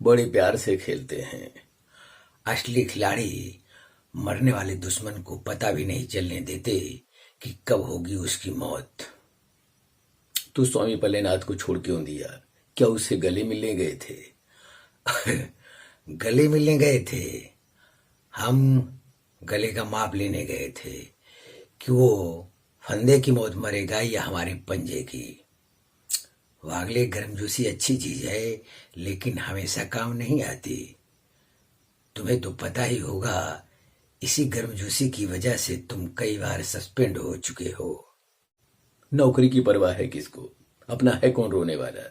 बड़े प्यार से खेलते हैं। असली खिलाड़ी मरने वाले दुश्मन को पता भी नहीं चलने देते कि कब होगी उसकी मौत। तू स्वामी पल्लेनाथ को छोड़ क्यों दिया? क्या उससे गले मिलने गए थे? गले मिलने गए थे? हम गले का माप लेने गए थे कि वो फंदे की मौत मरेगा या हमारे पंजे की। वागले, गर्मजोशी अच्छी चीज है लेकिन हमेशा काम नहीं आती। तुम्हें तो पता ही होगा, इसी गर्मजोशी की वजह से तुम कई बार सस्पेंड हो चुके हो। नौकरी की परवाह है किसको? अपना है कौन रोने वाला?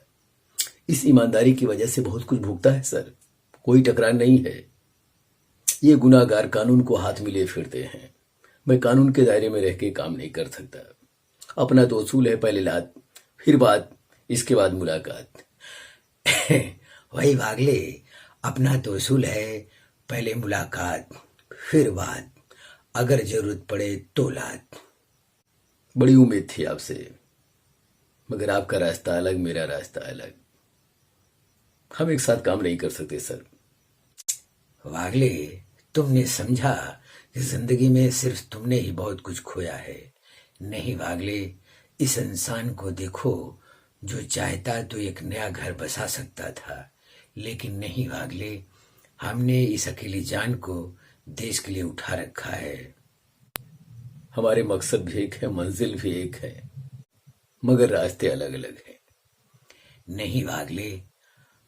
इस ईमानदारी की वजह से बहुत कुछ भुगता है सर, कोई टकरार नहीं है। ये गुनाहगार कानून को हाथ में लिए फिरते हैं। मैं कानून के दायरे में रह के काम नहीं कर सकता। अपना तो उसूल है, पहले लात फिर बात, इसके बाद मुलाकात। वही भागले, अपना तो उसूल है, पहले मुलाकात फिर बात, अगर जरूरत पड़े तो लात। बड़ी उम्मीद थी आपसे, मगर आपका रास्ता अलग, मेरा रास्ता अलग। हम एक साथ काम नहीं कर सकते सर। वागले, तुमने समझा कि जिंदगी में सिर्फ तुमने ही बहुत कुछ खोया है। नहीं वागले, इस इंसान को देखो जो चाहता तो एक नया घर बसा सकता था, लेकिन नहीं वागले, हमने इस अकेली जान को देश के लिए उठा रखा है। हमारे मकसद भी एक है, मंजिल भी एक है, मगर रास्ते अलग अलग हैं। नहीं वागले,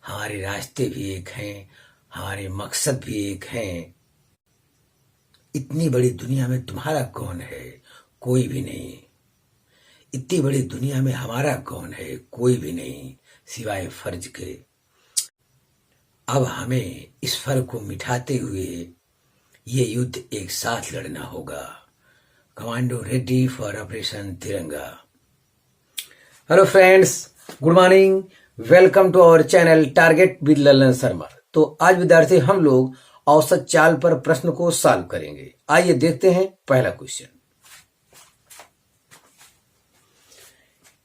हमारे रास्ते भी एक हैं, हमारे मकसद भी एक हैं। इतनी बड़ी दुनिया में तुम्हारा कौन है? कोई भी नहीं। इतनी बड़ी दुनिया में हमारा कौन है? कोई भी नहीं, सिवाय फर्ज के। अब हमें इस फर्क को मिटाते हुए ये युद्ध एक साथ लड़ना होगा। Commando ready for operation Tiranga. Hello friends, good morning, welcome to our channel target with Lalan Sharma. तो आज विद्यार्थी हम लोग औसत चाल पर प्रश्न को सॉल्व करेंगे। आइए देखते हैं पहला क्वेश्चन।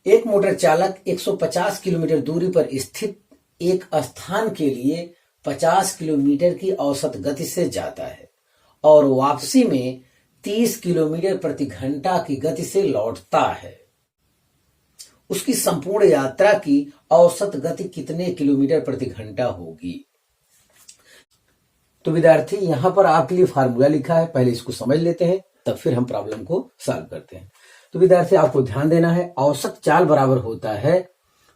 एक मोटर चालक 150 किलोमीटर दूरी पर स्थित एक स्थान के लिए 50 किलोमीटर की औसत गति से जाता है और वापसी में 30 किलोमीटर प्रति घंटा की गति से लौटता है। उसकी संपूर्ण यात्रा की औसत गति कितने किलोमीटर प्रति घंटा होगी? तो विद्यार्थी यहां पर आपके लिए फार्मूला लिखा है, पहले इसको समझ लेते हैं तब फिर हम प्रॉब्लम को सॉल्व करते हैं। तो विद्यार्थी आपको ध्यान देना है, औसत चाल बराबर होता है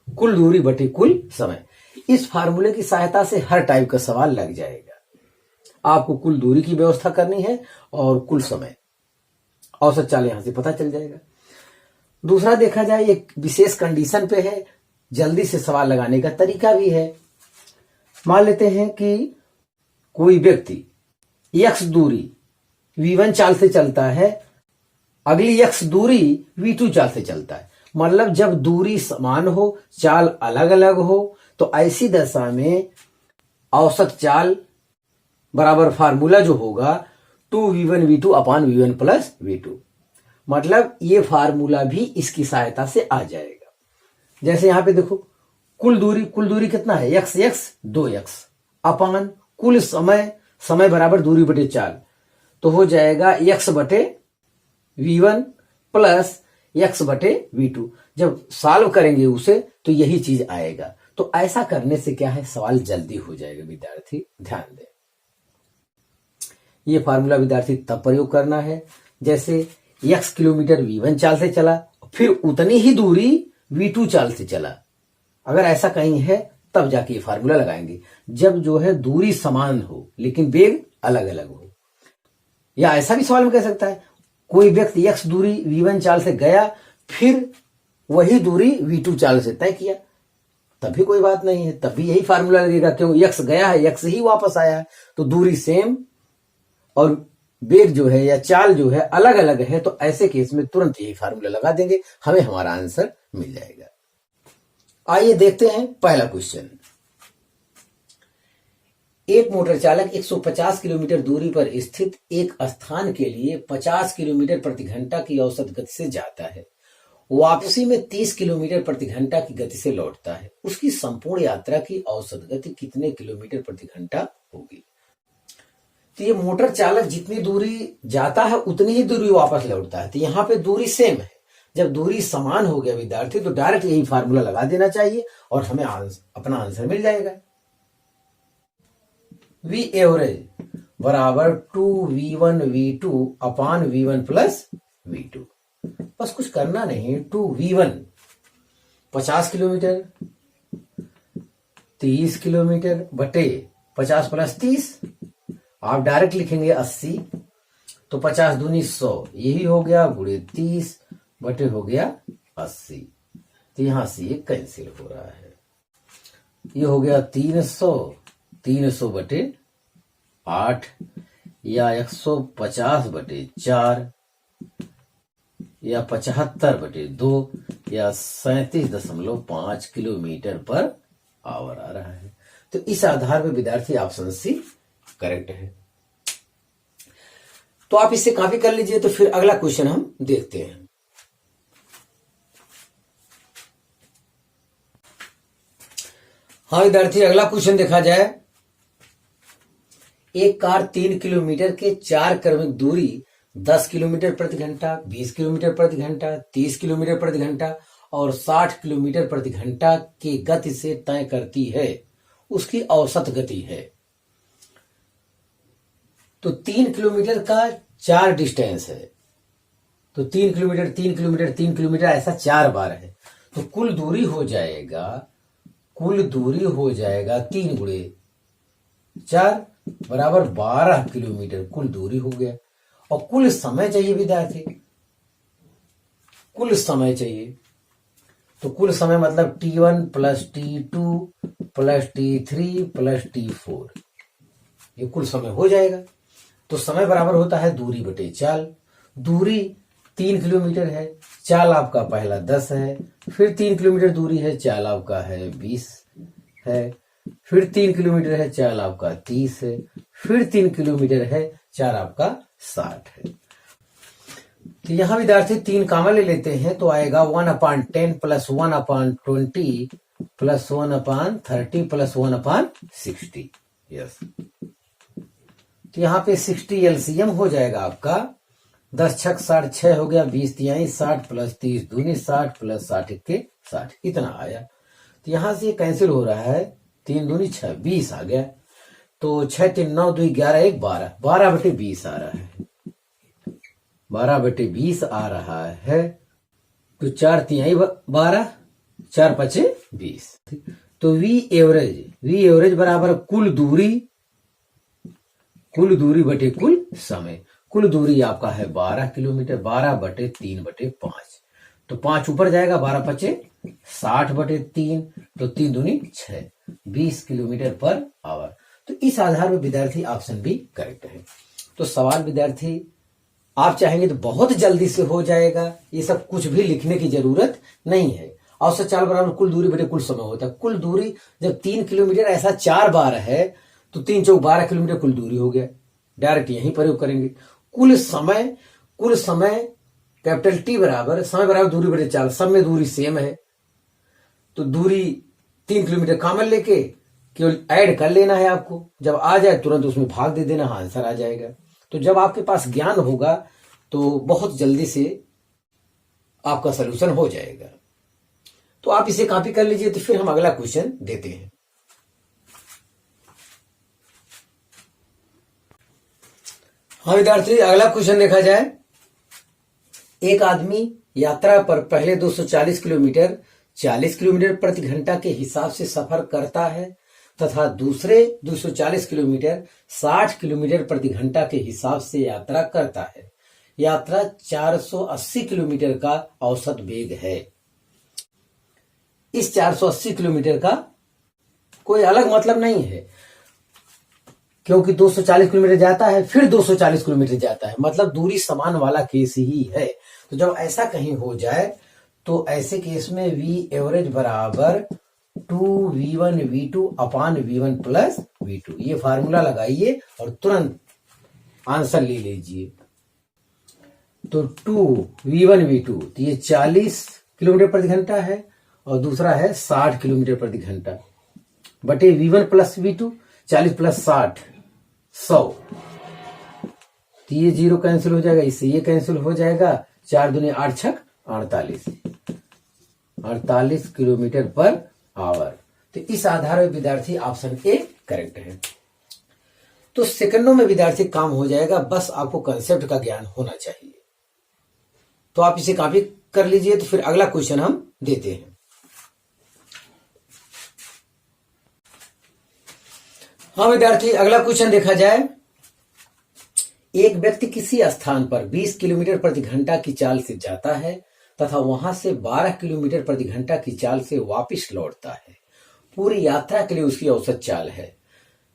कुल दूरी बटे कुल समय। इस फार्मूले की सहायता से हर टाइप का सवाल लग जाएगा। आपको कुल दूरी की व्यवस्था करनी है और कुल समय, औसत चाल यहां से पता चल जाएगा। दूसरा देखा जाए, एक विशेष कंडीशन पे है, जल्दी से सवाल लगाने का तरीका भी है। मान लेते हैं कि कोई व्यक्ति x दूरी v1 चाल से चलता है, अगली x दूरी v2 चाल से चलता है। मतलब जब दूरी समान हो, चाल अलग अलग हो, तो ऐसी दशा में औसत चाल बराबर फार्मूला जो होगा 2v1v2 upon v1 plus v2। मतलब ये फार्मूला भी इसकी सहायता से आ जाएगा। जैसे यहां पे देखो, कुल दूरी कितना है? x 2x अपॉन कुल समय बराबर दूरी बटे चाल, तो हो जाएगा x बटे v1 प्लस x बटे v2। जब सॉल्व करेंगे उसे तो यही चीज आएगा। तो ऐसा करने से क्या है, सवाल जल्दी हो जाएगा। विद्यार्थी ध्यान दें, ये फार्मूला विद्यार्थी तब प्रयोग करना है जैसे x किलोमीटर v1 चाल से चला, फिर उतनी ही दूरी v2 चाल से चला। अगर ऐसा कहीं है तब जाके ये फार्मूला लगाएंगे, जब जो है दूरी समान हो लेकिन वेग अलग अलग हो। या ऐसा भी सवाल में कह सकता है, कोई व्यक्ति x दूरी v1 चाल से गया, फिर वही दूरी v2 चाल से तय किया, तब भी कोई बात नहीं है, तब भी यही फार्मूला लगेगा। क्यों? x गया है, x ही वापस आया है, तो दूरी सेम और वेग जो है या चाल जो है अलग अलग है, तो ऐसे केस में तुरंत यही फार्मूला लगा देंगे, हमें हमारा आंसर मिल जाएगा। आइए देखते हैं पहला क्वेश्चन। एक मोटर चालक 150 किलोमीटर दूरी पर स्थित एक स्थान के लिए 50 किलोमीटर प्रति घंटा की औसत गति से जाता है वापसी में 30 किलोमीटर प्रति घंटा की गति से लौटता है, उसकी संपूर्ण यात्रा की औसत गति कितने किलोमीटर प्रति घंटा होगी। तो ये मोटर चालक जितनी दूरी जाता है उतनी ही दूरी वापस लौटता है। तो यहाँ पे दूरी सेम है। जब दूरी समान हो गया विद्यार्थी तो डायरेक्ट यही फार्मूला लगा देना चाहिए और हमें अपना आंसर मिल जाएगा। वी एवरेज बराबर 2v1 v2 अपान v1 प्लस v2। बस कुछ करना नहीं। 2v1 50 किलोमीटर 30 किलोमीटर बटे 50 प्लस 30, आप डायरेक्ट लिखेंगे 80, तो 50 दूनी 100, यही हो गया गुणे 30 बटे हो गया 80। तो यहां से ये कैंसिल हो रहा है। ये हो गया 300 बटे 8 या 150 बटे 4 या 75 बटे 2 या 37.5 किलोमीटर पर आवर आ रहा है। तो इस आधार पर विद्यार्थी ऑप्शन सी करेक्ट है। तो आप इससे कॉपी कर लीजिए। तो फिर अगला क्वेश्चन हम देखते हैं। हाँ विद्यार्थी, अगला क्वेश्चन देखा जाए। एक कार 3 किलोमीटर के 4 क्रमिक दूरी 10 किलोमीटर प्रति घंटा, 20 किलोमीटर प्रति घंटा, 30 किलोमीटर प्रति घंटा और 60 किलोमीटर प्रति घंटा की गति से तय करती है, उसकी औसत गति है। तो 3 किलोमीटर का 4 डिस्टेंस है। तो 3 किलोमीटर 3 किलोमीटर 3 किलोमीटर ऐसा 4 बार है। तो कुल दूरी हो जाएगा 3 गुणे 4 बराबर 12 किलोमीटर कुल दूरी हो गया। और कुल समय चाहिए विद्यार्थी, कुल समय चाहिए। तो कुल समय मतलब T1 plus T2 plus T3 plus T4, ये कुल समय हो जाएगा। तो समय बराबर होता है दूरी बटे चाल। दूरी 3 किलोमीटर है, चाल आपका पहला 10 है, फिर 3 किलोमीटर दूरी है, चाल आपका है 20 है, फिर 3 किलोमीटर है, चाल आपका 30 है, फिर 3 किलोमीटर है, चाल आपका 60 है। तो यहां विद्यार्थी 3 कामा ले लेते हैं तो आएगा 1/10 प्लस 1/20 प्लस 1/30 प्लस 1/60। यस, तो यहाँ पे 60 एलसीएम हो जाएगा आपका। 10 छक 60, 6 हो गया, 20 तिहाई 60 प्लस 30 दूनी 60 प्लस 60 के 60, इतना आया। तो यहां से कैंसिल हो रहा है, 3 दूनी 6, 20 आ गया। तो 6 3 9 2 11 1 12, 12 बटे 20 आ रहा है। 12 बटे 20 आ रहा है। तो 4 तिहाई 12, 4 5 20। तो वी एवरेज बराबर कुल दूरी बटे कुल समय। कुल दूरी आपका है 12 किलोमीटर, 12 बटे 3 बटे 5। तो 5 ऊपर जाएगा, 12 पचे 60 बटे 3, तो 3 दूनी 6, 20 किलोमीटर पर आवर। तो इस आधार पर विद्यार्थी ऑप्शन बी करेक्ट है। तो सवाल विद्यार्थी आप चाहेंगे तो बहुत जल्दी से हो जाएगा, ये सब कुछ भी लिखने की जरूरत नहीं है। औसत चाल बराबर कुल दूरी बटे कुल समय होता है। कुल दूरी जब 3 किलोमीटर ऐसा 4 बार है तो 3 चौक 12 किलोमीटर कुल दूरी हो गया। डायरेक्ट यही प्रयोग करेंगे। कुल समय कैपिटल टी बराबर समय बराबर दूरी बटे चाल, सब में दूरी सेम है। तो दूरी 3 किलोमीटर कॉमन लेके केवल ऐड कर लेना है आपको। जब आ जाए तुरंत उसमें भाग दे देना, आंसर आ जाएगा। तो जब आपके पास ज्ञान होगा तो बहुत जल्दी से आपका सलूशन हो जाएगा। तो आप इसे कॉपी कर लीजिए। तो फिर हम अगला क्वेश्चन देते हैं। हाँ विद्यार्थी, अगला क्वेश्चन देखा जाए। एक आदमी यात्रा पर पहले 240 किलोमीटर 40 किलोमीटर प्रति घंटा के हिसाब से सफर करता है तथा दूसरे 240 किलोमीटर 60 किलोमीटर प्रति घंटा के हिसाब से यात्रा करता है। यात्रा 480 किलोमीटर का औसत वेग है। इस 480 किलोमीटर का कोई अलग मतलब नहीं है, क्योंकि 240 किलोमीटर जाता है फिर 240 किलोमीटर जाता है, मतलब दूरी समान वाला केस ही है। तो जब ऐसा कहीं हो जाए तो ऐसे केस में वी एवरेज बराबर 2v1 v2 अपान v1 प्लस v2, ये फार्मूला लगाइए और तुरंत आंसर ले लीजिए। तो 2v1 v2, तो ये 40 किलोमीटर प्रति घंटा है और दूसरा है 60 किलोमीटर प्रति घंटा बटे V1 प्लस V2, 40 प्लस 60 100। तो ये 0 कैंसिल हो जाएगा, इससे ये कैंसिल हो जाएगा, 4 दूनी 8 छक 48 किलोमीटर पर आवर। तो इस आधार पर विद्यार्थी ऑप्शन ए करेक्ट है। तो सेकंडों में विद्यार्थी काम हो जाएगा, बस आपको कंसेप्ट का ज्ञान होना चाहिए। तो आप इसे कॉपी कर लीजिए। तो फिर अगला क्वेश्चन हम देते हैं। हाँ विद्यार्थी, अगला क्वेश्चन देखा जाए। एक व्यक्ति किसी स्थान पर 20 किलोमीटर प्रति घंटा की चाल से जाता है तथा वहां से 12 किलोमीटर प्रति घंटा की चाल से वापस लौटता है। पूरी यात्रा के लिए उसकी औसत चाल है।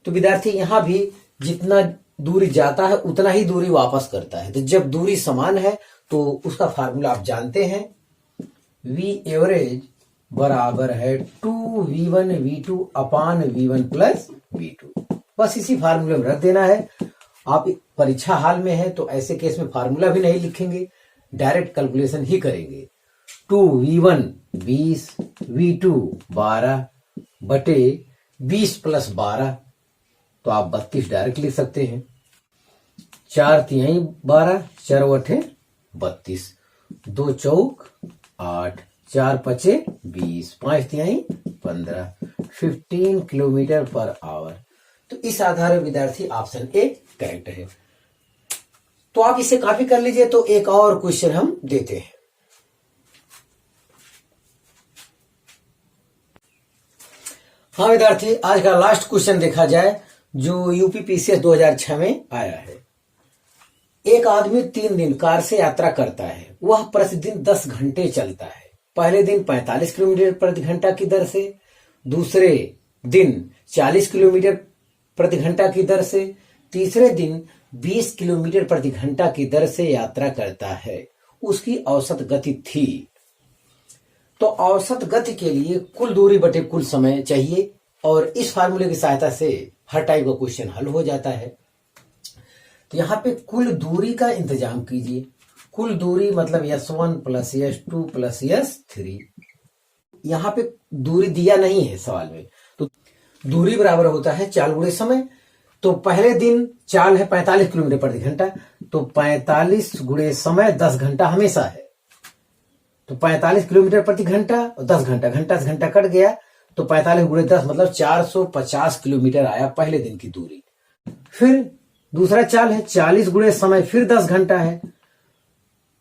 तो विद्यार्थी यहां भी जितना दूरी जाता है उतना ही दूरी वापस करता है। तो जब दूरी समान है तो उसका फार्मूला आप जानते हैं, V एवरेज बराबर है 2V1 V2 अपान V1 प्लस V2। बस इसी फार्मूले में रख देना है। आप परीक्षा हाल में है तो ऐसे केस में फार्मूला भी नहीं लिखेंगे, डायरेक्ट कैलकुलेशन ही करेंगे। 2V1 20 V2 12 बटे 20 प्लस 12, तो आप 32 डायरेक्ट लिख सकते हैं। 4 तिहाई 12, 4 अठे 32, 2 चौक 8, 4 पचे 20, 5 तिहाई 15, 15 किलोमीटर पर आवर। तो इस आधार पर विद्यार्थी ऑप्शन ए करेक्ट है। तो आप इसे कॉपी कर लीजिए। तो एक और क्वेश्चन हम देते हैं। हाँ विद्यार्थी, आज का लास्ट क्वेश्चन देखा जाए जो यूपीपीसीएस 2006 में आया है। एक आदमी 3 दिन कार से यात्रा करता है। वह प्रतिदिन 10 घंटे चलता है। पहले दिन 45 किलोमीटर प्रति घंटा की दर से, दूसरे दिन 40 किलोमीटर प्रति घंटा की दर से, तीसरे दिन 20 किलोमीटर प्रति घंटा की दर से यात्रा करता है। उसकी औसत गति थी। तो औसत गति के लिए कुल दूरी बटे कुल समय चाहिए और इस फार्मूले की सहायता से हर टाइप का क्वेश्चन हल हो जाता है। तो यहां पे कुल दूरी का इंतजाम कीजिए। कुल दूरी मतलब S1 plus S2 plus S3। यहां पे दूरी दिया नहीं है सवाल में। तो दूरी बराबर होता है चाल गुणे समय। तो पहले दिन चाल है 45 किलोमीटर प्रति घंटा, तो 45 गुणे समय 10 घंटा हमेशा है। तो 45 किलोमीटर प्रति घंटा और 10 घंटा, घंटा से घंटा कट गया, तो 45 गुणे 10 मतलब 450 किलोमीटर आया पहले दिन की दूरी। फिर दूसरा चाल है 40 गुणे समय, फिर 10 घंटा है।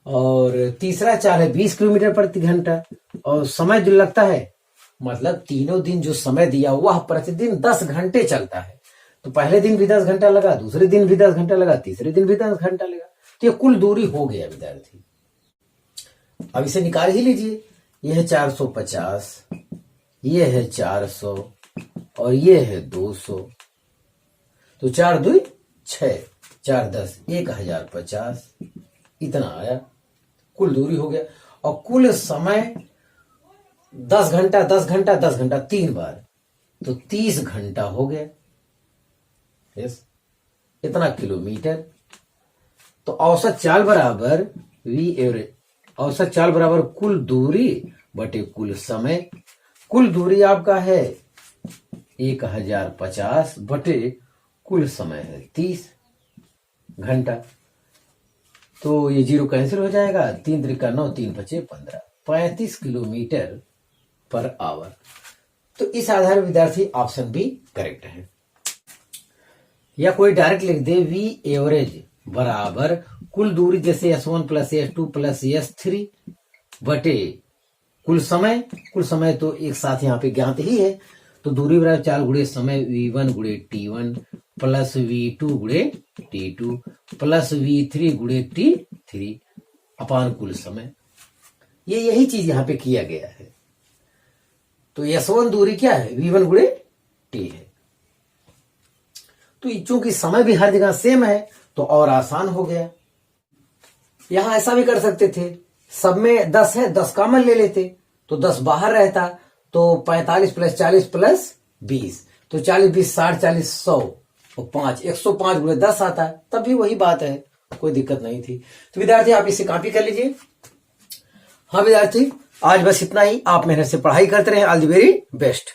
और तीसरा चाल है 20 किलोमीटर प्रति घंटा और समय जो लगता है मतलब तीनों दिन जो समय दिया वह प्रतिदिन 10 घंटे चलता है। तो पहले दिन भी 10 घंटा लगा, दूसरे दिन भी 10 घंटा लगा, तीसरे दिन भी 10 घंटा लगा। तो ये कुल दूरी हो गया विद्यार्थी। अब इसे निकाल ही लीजिए। यह है 450, ये है 400 और ये है 200। तो 4 2 6, 4 10 1050, इतना आया, कुल दूरी हो गया। और कुल समय 10 घंटा 10 घंटा 10 घंटा 3 बार, तो 30 घंटा हो गया। यस, इतना किलोमीटर। तो औसत चाल बराबर V एवरेज, औसत चाल बराबर कुल दूरी बटे कुल समय। कुल दूरी आपका है 1050 बटे कुल समय है 30 घंटा। तो ये 0 कैंसिल हो जाएगा, 3 त्रिका 9, 3 पचे 15, 35 किलोमीटर पर आवर। तो इस आधार पर विद्यार्थी ऑप्शन बी करेक्ट है। या कोई डायरेक्ट लिख दे V एवरेज बराबर कुल दूरी जैसे S1 plus S2 plus S3 बटे कुल समय। कुल समय तो एक साथ यहाँ पे ज्ञात ही है। तो दूरी बराबर चाल गुणे समय V1 गुणे T1 प्लस V2 गुणे T2 प्लस V3 गुणे T3 अपान कुल समय। ये यही चीज यहाँ पे किया गया है। तो S1 दूरी क्या है? V1 गुणे T है। तो चूंकि समय भी हर जगह सेम है तो और आसान हो गया। यहां ऐसा भी कर सकते थे, सब में 10 है, 10 कॉमन ले लेते तो 10 बाहर रहता, तो 45 प्लस 40 प्लस 20, तो 40 20 60 40 100 और 5 105 गुणे 10 आता है। तब भी वही बात है, कोई दिक्कत नहीं थी। तो विद्यार्थी आप इसे कॉपी कर लीजिए। हाँ विद्यार्थी, आज बस इतना ही। आप मेहनत से पढ़ाई करते रहें। All the very best.